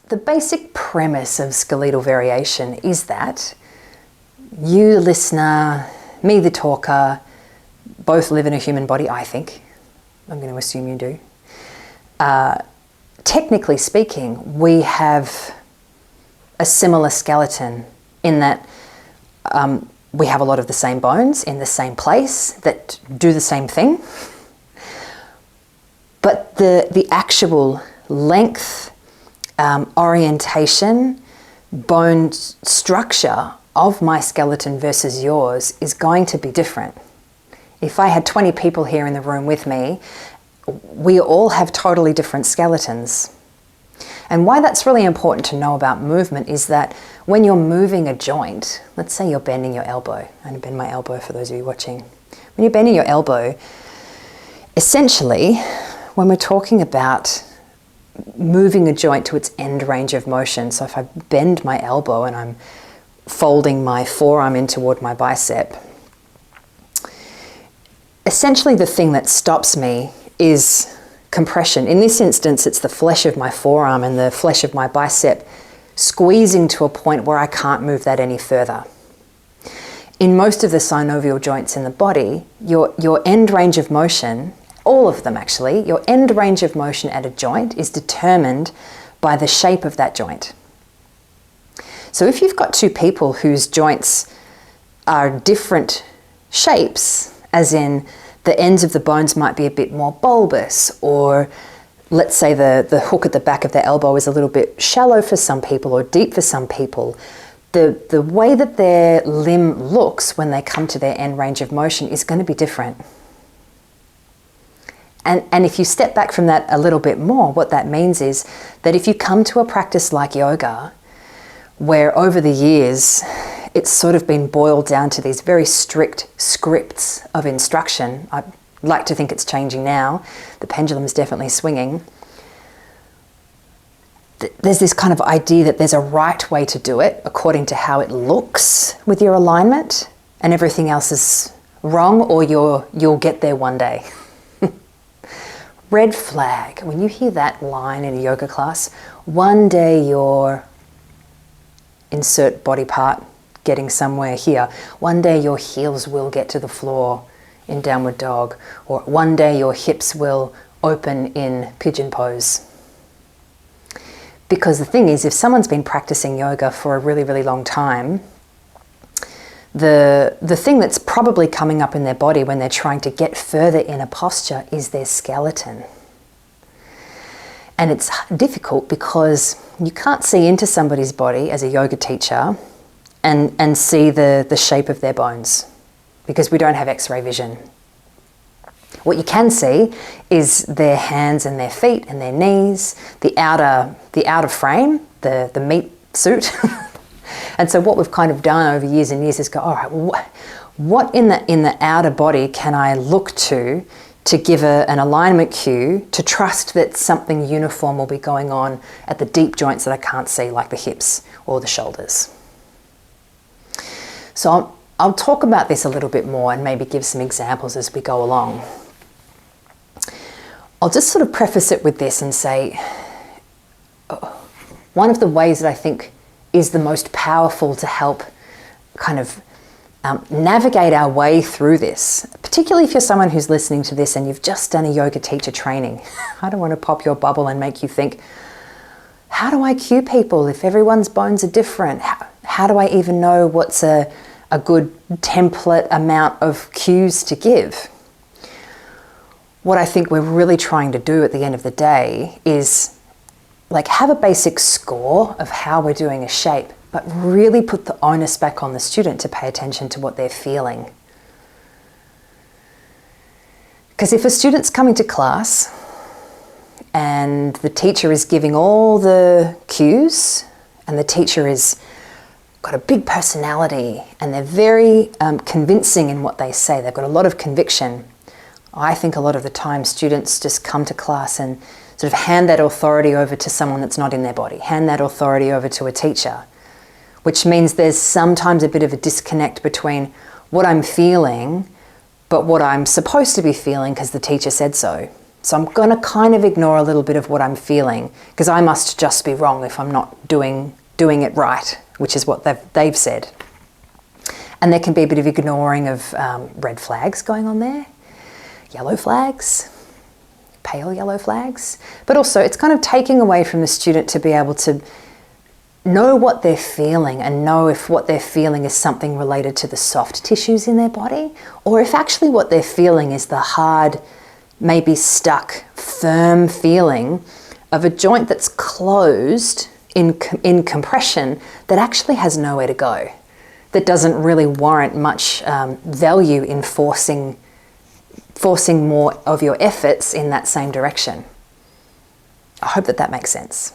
the basic premise of skeletal variation is that you, the listener, me, the talker, both live in a human body, I think. I'm going to assume you do. Technically speaking, we have a similar skeleton in that we have a lot of the same bones in the same place that do the same thing. But the actual length, orientation, bone structure of my skeleton versus yours is going to be different. If I had 20 people here in the room with me, we all have totally different skeletons. And why that's really important to know about movement is that when you're moving a joint, let's say you're bending your elbow. I'm going to bend my elbow for those of you watching. When you're bending your elbow, essentially, when we're talking about moving a joint to its end range of motion, so if I bend my elbow and I'm folding my forearm in toward my bicep, essentially the thing that stops me is compression. In this instance, it's the flesh of my forearm and the flesh of my bicep squeezing to a point where I can't move that any further. In most of the synovial joints in the body, your end range of motion, all of them actually, your end range of motion at a joint is determined by the shape of that joint. So if you've got two people whose joints are different shapes, as in the ends of the bones might be a bit more bulbous, or let's say the hook at the back of the elbow is a little bit shallow for some people or deep for some people, the way that their limb looks when they come to their end range of motion is going to be different. And if you step back from that a little bit more, what that means is that if you come to a practice like yoga, where over the years it's sort of been boiled down to these very strict scripts of instruction. I'd like to think it's changing now. The pendulum is definitely swinging. There's this kind of idea that there's a right way to do it according to how it looks with your alignment, and everything else is wrong, or you'll get there one day. Red flag. When you hear that line in a yoga class, one day your insert body part getting somewhere here. One day your heels will get to the floor in downward dog, or one day your hips will open in pigeon pose. Because the thing is, if someone's been practicing yoga for a really, really long time, the thing that's probably coming up in their body when they're trying to get further in a posture is their skeleton. And it's difficult because you can't see into somebody's body as a yoga teacher and see the shape of their bones, because we don't have X-ray vision. What you can see is their hands and their feet and their knees, the outer frame, the meat suit. And so what we've kind of done over years and years is go, all right, what in the outer body can I look to give an alignment cue to trust that something uniform will be going on at the deep joints that I can't see, like the hips or the shoulders. So I'll talk about this a little bit more and maybe give some examples as we go along. I'll just sort of preface it with this and say, one of the ways that I think is the most powerful to help kind of navigate our way through this, particularly if you're someone who's listening to this and you've just done a yoga teacher training. I don't want to pop your bubble and make you think, how do I cue people if everyone's bones are different? How do I even know what's a good template amount of cues to give? What I think we're really trying to do at the end of the day is like have a basic score of how we're doing a shape, but really put the onus back on the student to pay attention to what they're feeling. Because if a student's coming to class and the teacher is giving all the cues and the teacher is got a big personality and they're very convincing in what they say, they've got a lot of conviction, I think a lot of the time students just come to class and sort of hand that authority over to someone that's not in their body, hand that authority over to a teacher, which means there's sometimes a bit of a disconnect between what I'm feeling but what I'm supposed to be feeling because the teacher said so. So I'm going to kind of ignore a little bit of what I'm feeling, because I must just be wrong if I'm not doing it right, which is what they've said. And there can be a bit of ignoring of red flags going on there, yellow flags, pale yellow flags. But also it's kind of taking away from the student to be able to know what they're feeling and know if what they're feeling is something related to the soft tissues in their body, or if actually what they're feeling is the hard, maybe stuck, firm feeling of a joint that's closed in compression that actually has nowhere to go, that doesn't really warrant much value in forcing more of your efforts in that same direction. I hope that makes sense.